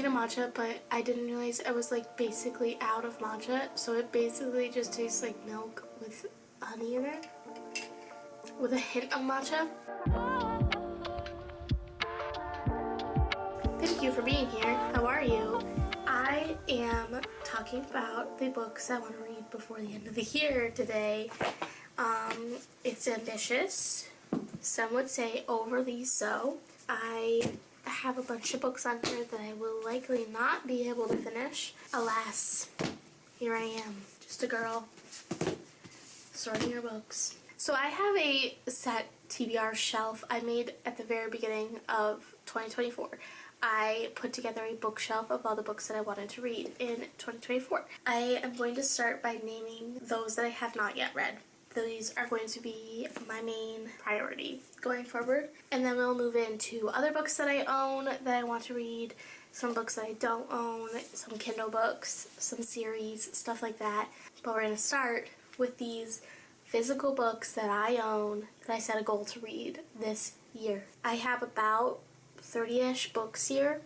a matcha, but I didn't realize I was like basically out of matcha, so it basically just tastes like milk with honey in it, with a hint of matcha. Thank you for being here. How are you? I am talking about the books I want to read before the end of the year today. It's ambitious. Some would say overly so. I have a bunch of books on here that I will likely not be able to finish. Alas, here I am, just a girl sorting her books. So I have a set TBR shelf I made at the very beginning of 2024. I put together a bookshelf of all the books that I wanted to read in 2024. I am going to start by naming those that I have not yet read. These are going to be my main priority going forward. And then we'll move into other books that I own that I want to read, some books that I don't own, some Kindle books, some series, stuff like that. But we're going to start with these physical books that I own that I set a goal to read this year. I have about 30-ish books here.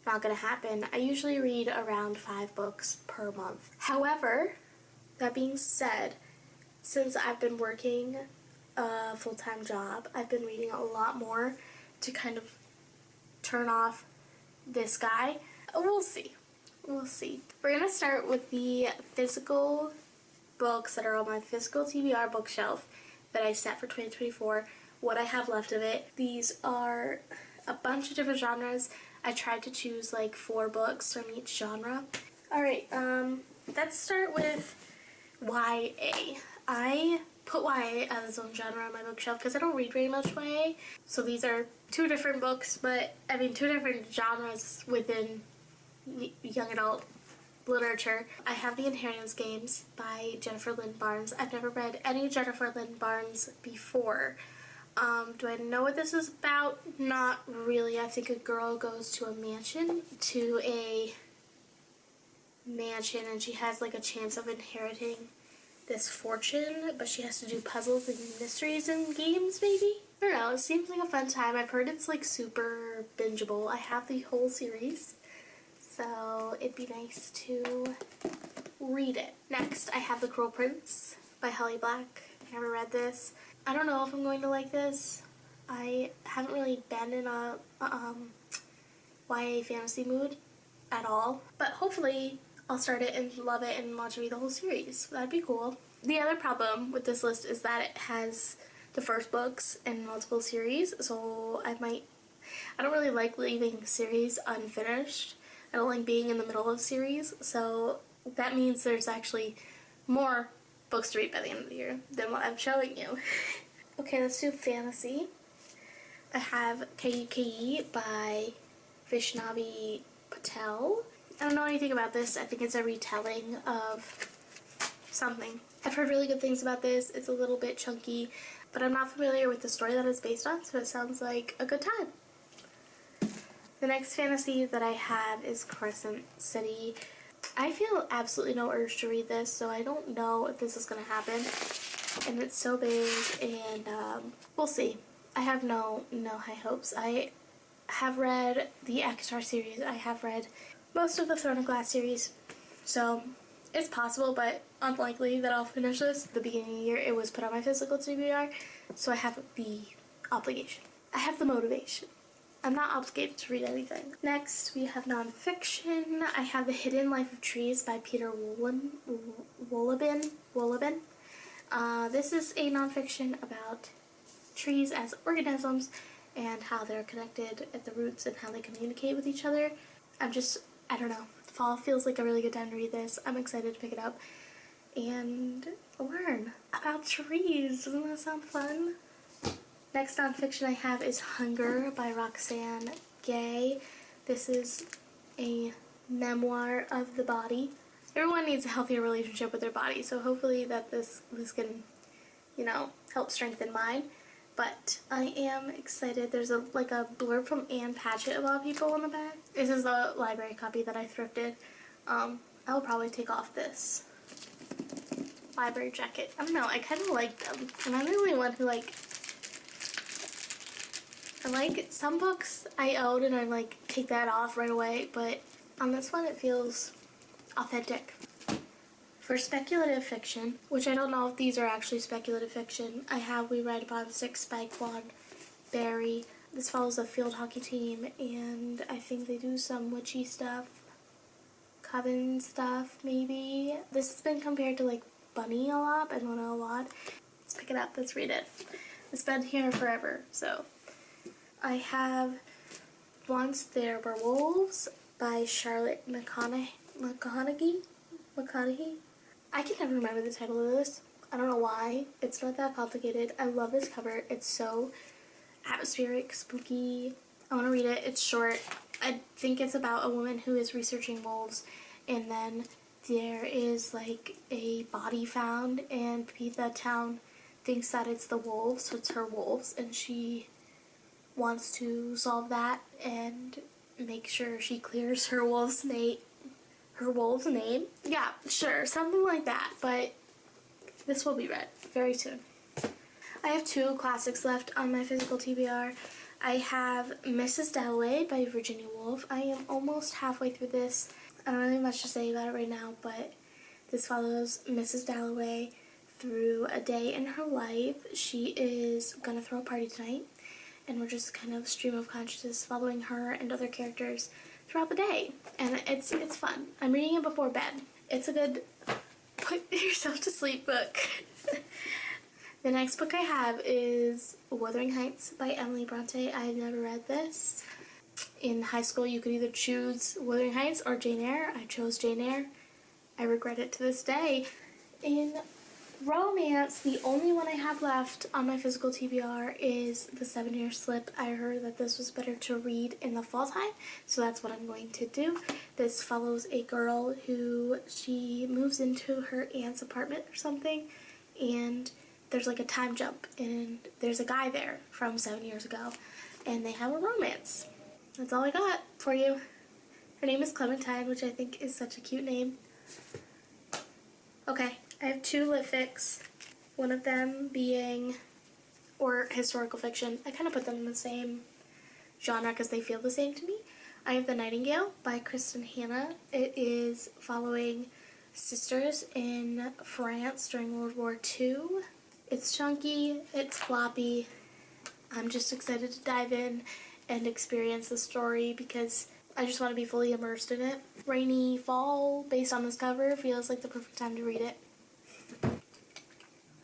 Not gonna happen. I usually read around 5 books per month. However, that being said, since I've been working a full-time job, I've been reading a lot more to kind of turn off this guy. We'll see. We'll see. We're gonna start with the physical books that are on my physical TBR bookshelf that I set for 2024. What I have left of it. These are a bunch of different genres. I tried to choose like 4 books from each genre. Alright, let's start with YA. I put YA as its own genre on my bookshelf because I don't read very much YA. So these are 2 different books, but I mean 2 different genres within young adult literature. I have The Inheritance Games by Jennifer Lynn Barnes. I've never read any Jennifer Lynn Barnes before. Do I know what this is about? Not really. I think a girl goes to a mansion, and she has like a chance of inheriting this fortune, but she has to do puzzles and mysteries and games maybe? I don't know, it seems like a fun time. I've heard it's like super bingeable. I have the whole series, so it'd be nice to read it. Next, I have The Cruel Prince by Holly Black. I never read this. I don't know if I'm going to like this. I haven't really been in a YA fantasy mood at all, but hopefully I'll start it and love it and want to read the whole series. That'd be cool. The other problem with this list is that it has the first books and multiple series, so I don't really like leaving series unfinished. I don't like being in the middle of series, so that means there's actually more books to read by the end of the year than what I'm showing you. Okay, let's do fantasy. I have Kayuki by Vaishnavi Patel. I don't know anything about this. I think it's a retelling of something. I've heard really good things about this. It's a little bit chunky, but I'm not familiar with the story that it's based on, so it sounds like a good time. The next fantasy that I have is Crescent City. I feel absolutely no urge to read this, so I don't know if this is going to happen. And it's so big, and we'll see. I have no high hopes. I have read the ACOTAR series. I have read most of the Throne of Glass series, so it's possible, but unlikely that I'll finish this. At the beginning of the year, it was put on my physical TBR, so I have the obligation. I have the motivation. I'm not obligated to read anything. Next, we have nonfiction. I have The Hidden Life of Trees by Peter Wohlleben. This is a nonfiction about trees as organisms and how they're connected at the roots and how they communicate with each other. I don't know. Fall feels like a really good time to read this. I'm excited to pick it up and learn about trees. Doesn't that sound fun? Next nonfiction I have is Hunger by Roxane Gay. This is a memoir of the body. Everyone needs a healthier relationship with their body, so hopefully that this can, help strengthen mine. But I am excited. There's a blurb from Anne Patchett of all people on the back. This is the library copy that I thrifted. I will probably take off this library jacket. I don't know, I kind of like them. And I'm the only one who And like some books I own and I like take that off right away, but on this one it feels authentic. For speculative fiction, which I don't know if these are actually speculative fiction, I have We Ride Upon Six by Quan Barry. This follows a field hockey team, and I think they do some witchy stuff, coven stuff maybe. This has been compared to like Bunny a lot, but I don't know a lot. Let's pick it up, let's read it. It's been here forever, so. I have Once There Were Wolves by Charlotte McConaughey. I can never remember the title of this. I don't know why. It's not that complicated. I love this cover. It's so atmospheric, spooky. I want to read it. It's short. I think it's about a woman who is researching wolves, and then there is like a body found, and the town thinks that it's the wolves, so it's her wolves, and she wants to solve that and make sure she clears her wolf's name. Yeah, sure, something like that, but this will be read very soon. I have 2 classics left on my physical TBR. I have Mrs. Dalloway by Virginia Woolf. I am almost halfway through this. I don't really have much to say about it right now, but this follows Mrs. Dalloway through a day in her life. She is gonna throw a party tonight, and we're just kind of stream of consciousness following her and other characters throughout the day, and it's fun. I'm reading it before bed. It's a good put yourself to sleep book. The next book I have is Wuthering Heights by Emily Bronte. I have never read this. In high school you could either choose Wuthering Heights or Jane Eyre. I chose Jane Eyre. I regret it to this day. In romance, the only one I have left on my physical TBR is The 7-Year Slip. I heard that this was better to read in the fall time, so that's what I'm going to do. This follows a girl who she moves into her aunt's apartment or something, and there's like a time jump, and there's a guy there from 7 years ago, and they have a romance. That's all I got for you. Her name is Clementine, which I think is such a cute name. Okay. I have 2 lit fics, one of them being, or historical fiction. I kind of put them in the same genre because they feel the same to me. I have The Nightingale by Kristen Hanna. It is following sisters in France during World War II. It's chunky, it's floppy. I'm just excited to dive in and experience the story because I just want to be fully immersed in it. Rainy fall, based on this cover, feels like the perfect time to read it.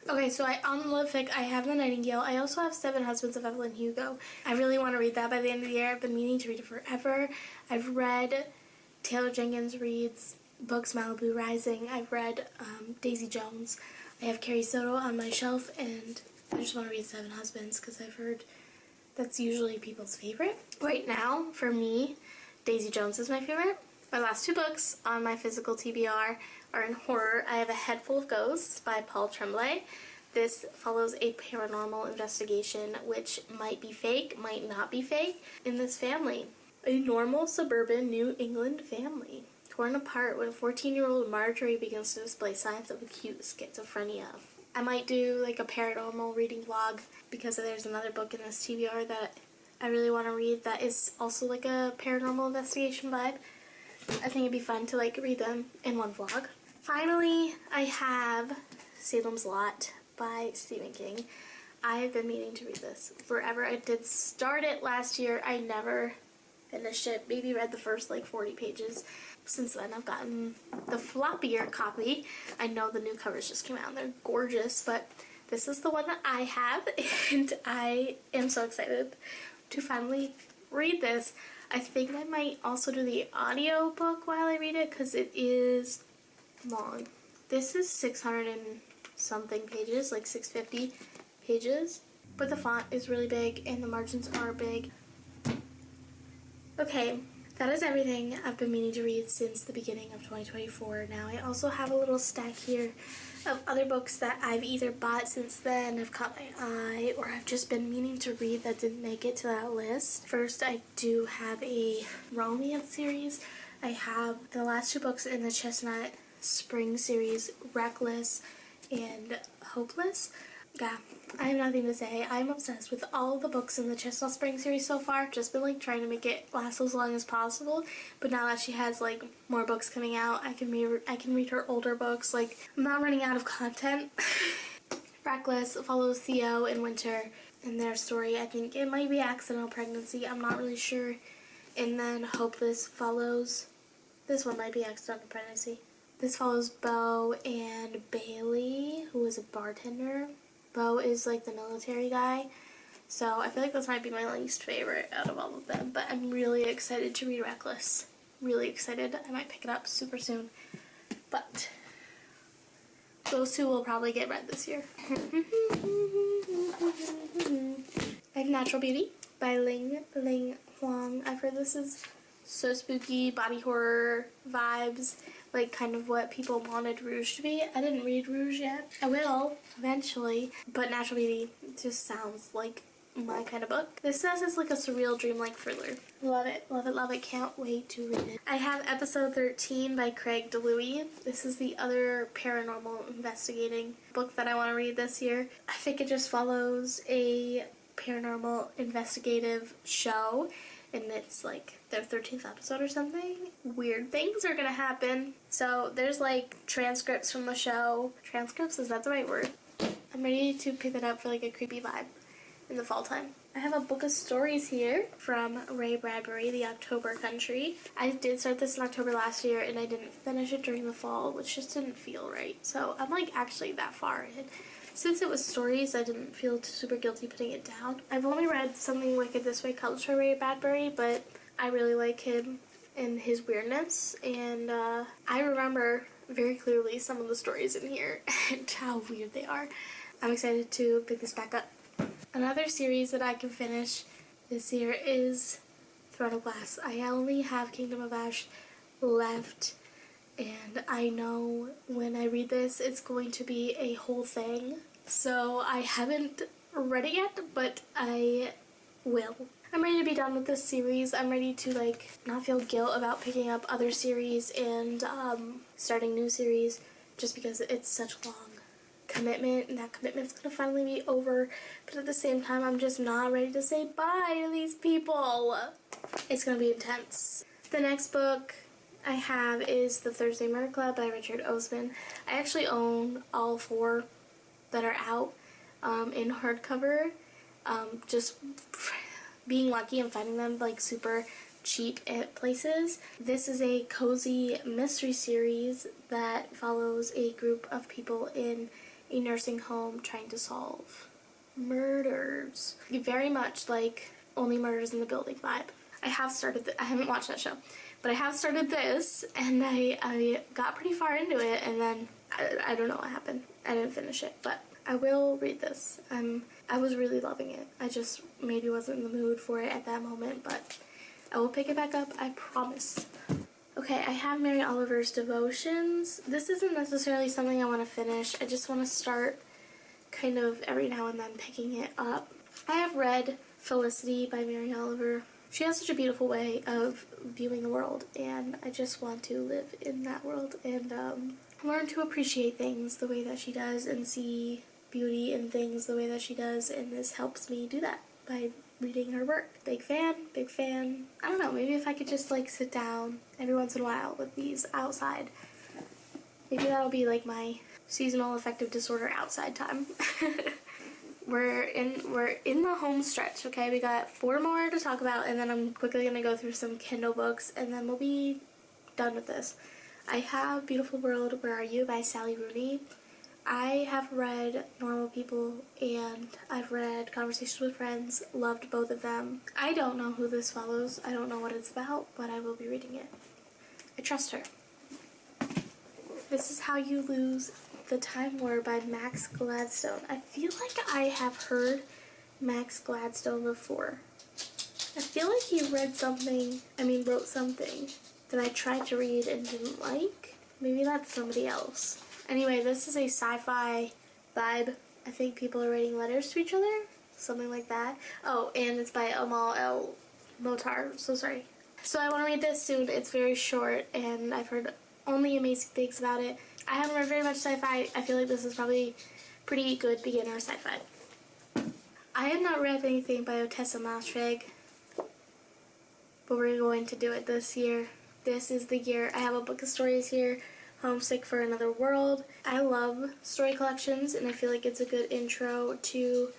Okay, so on the lit fic, I have The Nightingale. I also have Seven Husbands of Evelyn Hugo. I really want to read that by the end of the year. I've been meaning to read it forever. I've read Taylor Jenkins Reid's books, Malibu Rising. I've read Daisy Jones. I have Carrie Soto on my shelf, and I just want to read Seven Husbands because I've heard that's usually people's favorite. Right now, for me, Daisy Jones is my favorite. My last 2 books on my physical TBR are in horror. I have A Head Full of Ghosts by Paul Tremblay. This follows a paranormal investigation which might be fake, might not be fake, in this family. A normal suburban New England family torn apart when 14-year-old Marjorie begins to display signs of acute schizophrenia. I might do like a paranormal reading vlog because there's another book in this TBR that I really want to read that is also like a paranormal investigation vibe. I think it'd be fun to like read them in one vlog. Finally, I have Salem's Lot by Stephen King. I have been meaning to read this forever. I did start it last year. I never finished it. Maybe read the first like 40 pages. Since then, I've gotten the floppier copy. I know the new covers just came out and they're gorgeous, but this is the one that I have, and I am so excited to finally read this. I think I might also do the audio book while I read it because it is long. This is 600 and something pages, like 650 pages, but the font is really big and the margins are big. Okay, that is everything I've been meaning to read since the beginning of 2024. Now I also have a little stack here of other books that I've either bought since then, have caught my eye, or I've just been meaning to read that didn't make it to that list. First, I do have a romance series. I have the last 2 books in the Chestnut Spring series, Reckless and Hopeless. Yeah, I have nothing to say. I'm obsessed with all the books in the Chestnut Spring series so far. Just been like trying to make it last as long as possible. But now that she has like more books coming out, I can read her older books. Like, I'm not running out of content. Reckless follows Theo and Winter in their story. I think it might be accidental pregnancy. I'm not really sure. And then Hopeless follows. This one might be accidental pregnancy. This follows Beau and Bailey, who is a bartender. Beau is like the military guy, so I feel like this might be my least favorite out of all of them, but I'm really excited to read Reckless. Really excited. I might pick it up super soon, but those two will probably get read this year. I have Natural Beauty by Ling Huang. I've heard this is so spooky, body horror vibes, like kind of what people wanted Rouge to be. I didn't read Rouge yet. I will eventually, but Natural Beauty just sounds like my kind of book. This says it's like a surreal dreamlike thriller. Love it, love it, love it. Can't wait to read it. I have Episode 13 by Craig DeLuey. This is the other paranormal investigating book that I want to read this year. I think it just follows a paranormal investigative show, and it's like their 13th episode or something. Weird things are gonna happen. So there's like transcripts from the show. Transcripts, is that the right word? I'm ready to pick that up for like a creepy vibe in the fall time. I have a book of stories here from Ray Bradbury, The October Country. I did start this in October last year and I didn't finish it during the fall, which just didn't feel right. So I'm like actually that far in. Since it was stories, I didn't feel super guilty putting it down. I've only read Something Wicked This Way Comes by Ray Bradbury, but I really like him and his weirdness, and I remember very clearly some of the stories in here and how weird they are. I'm excited to pick this back up. Another series that I can finish this year is Throne of Glass. I only have Kingdom of Ash left, and I know when I read this it's going to be a whole thing. So I haven't read it yet, but I will. I'm ready to be done with this series. I'm ready to like not feel guilt about picking up other series and starting new series just because it's such a long commitment, and that commitment's gonna finally be over. But at the same time, I'm just not ready to say bye to these people. It's gonna be intense. The next book I have is The Thursday Murder Club by Richard Osman. I actually own all 4 that are out in hardcover. Just being lucky and finding them like super cheap at places. This is a cozy mystery series that follows a group of people in a nursing home trying to solve murders. Very much like Only Murders in the Building vibe. I have started I haven't watched that show, but I have started this, and I got pretty far into it, and then I don't know what happened. I didn't finish it, but I will read this. I was really loving it. I just maybe wasn't in the mood for it at that moment, but I will pick it back up, I promise. Okay, I have Mary Oliver's Devotions. This isn't necessarily something I want to finish. I just want to start kind of every now and then picking it up. I have read Felicity by Mary Oliver. She has such a beautiful way of viewing the world, and I just want to live in that world and learn to appreciate things the way that she does and see beauty in things the way that she does, and this helps me do that by reading her work. Big fan, big fan. I don't know, maybe if I could just like sit down every once in a while with these outside, maybe that'll be like my seasonal affective disorder outside time. We're in the home stretch, okay? We got 4 more to talk about, and then I'm quickly gonna go through some Kindle books, and then we'll be done with this. I have Beautiful World, Where Are You by Sally Rooney. I have read Normal People and I've read Conversations with Friends, loved both of them. I don't know who this follows, I don't know what it's about, but I will be reading it. I trust her. This is How You Lose the Time War by Max Gladstone. I feel like I have heard Max Gladstone before. I feel like he wrote something that I tried to read and didn't like. Maybe that's somebody else. Anyway, this is a sci-fi vibe. I think people are writing letters to each other, something like that. Oh, and it's by Amal El Motar, so sorry. So I want to read this soon. It's very short, and I've heard only amazing things about it. I haven't read very much sci-fi. I feel like this is probably pretty good beginner sci-fi. I have not read anything by Ottessa Moshfegh, but we're going to do it this year. This is the year. I have a book of stories here, Homesick for Another World. I love story collections, and I feel like it's a good intro to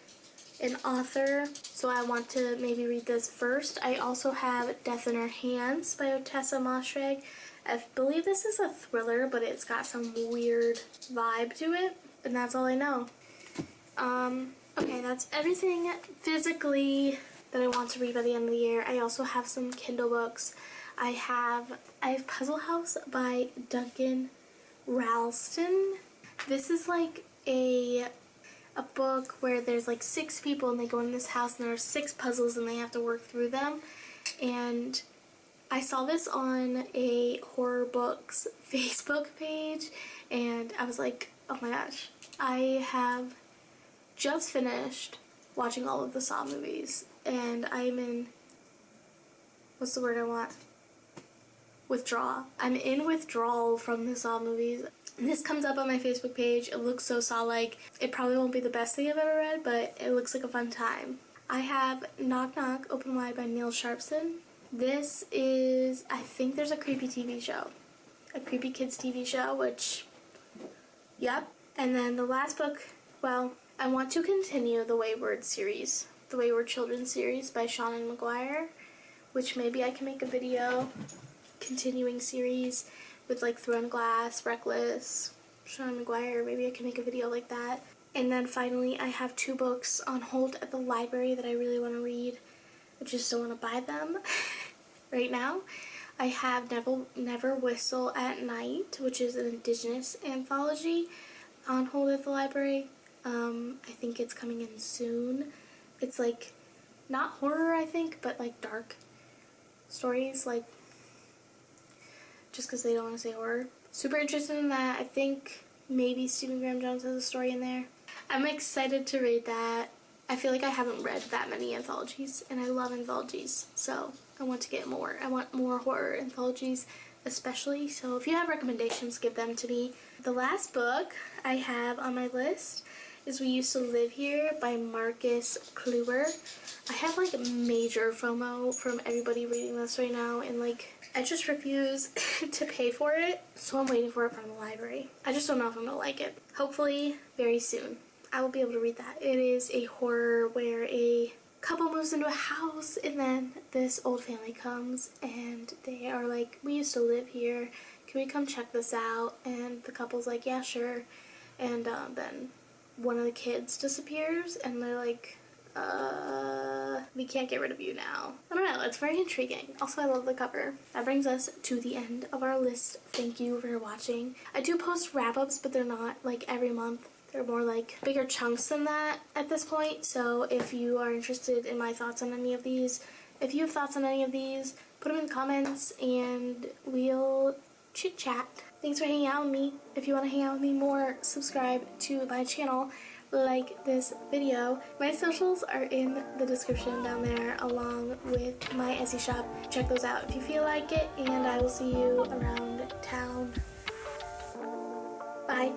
an author, so I want to maybe read this first. I also have Death in Her Hands by Ottessa Moshfegh. I believe this is a thriller, but it's got some weird vibe to it, and that's all I know. Okay, that's everything physically that I want to read by the end of the year. I also have some Kindle books. I have Puzzle House by Duncan Ralston. This is like a book where there's like 6 people and they go in this house and there are 6 puzzles and they have to work through them. And I saw this on a horror books Facebook page and I was like, oh my gosh. I have just finished watching all of the Saw movies and I'm in, what's the word I want? Withdrawal. I'm in withdrawal from the Saw movies. And this comes up on my Facebook page. It looks so Saw-like. It probably won't be the best thing I've ever read, but it looks like a fun time. I have Knock Knock Open Wide by Neil Sharpson. This is, I think there's a creepy TV show. A creepy kids TV show, which, yep. And then the last book, well, I want to continue the Wayward series, the Wayward Children series by Seanan McGuire, which maybe I can make a video continuing series with like Thrown Glass, Reckless, Seanan McGuire. Maybe I can make a video like that. And then finally, I have 2 books on hold at the library that I really want to read. I just don't want to buy them right now. I have Never Whistle at Night, which is an Indigenous anthology, on hold at the library. I think it's coming in soon. It's like, not horror I think, but like dark stories, like, just because they don't want to say horror. Super interested in that. I think maybe Stephen Graham Jones has a story in there. I'm excited to read that. I feel like I haven't read that many anthologies, and I love anthologies, so I want to get more. I want more horror anthologies especially, so if you have recommendations, give them to me. The last book I have on my list is We Used to Live Here by Marcus Kluwer. I have like major FOMO from everybody reading this right now, and like I just refuse to pay for it, so I'm waiting for it from the library. I just don't know if I'm gonna like it. Hopefully very soon I will be able to read that. It is a horror where a couple moves into a house and then this old family comes and they are like, we used to live here, can we come check this out? And the couple's like, yeah, sure. And then one of the kids disappears and they're like, we can't get rid of you now. I don't know, it's very intriguing. Also, I love the cover. That brings us to the end of our list. Thank you for watching. I do post wrap-ups, but they're not like every month. They're more like bigger chunks than that at this point. So if you are interested in my thoughts on any of these, if you have thoughts on any of these, put them in the comments and we'll chit chat. Thanks for hanging out with me. If you want to hang out with me more, subscribe to my channel, like this video. My socials are in the description down there along with my Etsy shop. Check those out if you feel like it, and I will see you around town. Bye.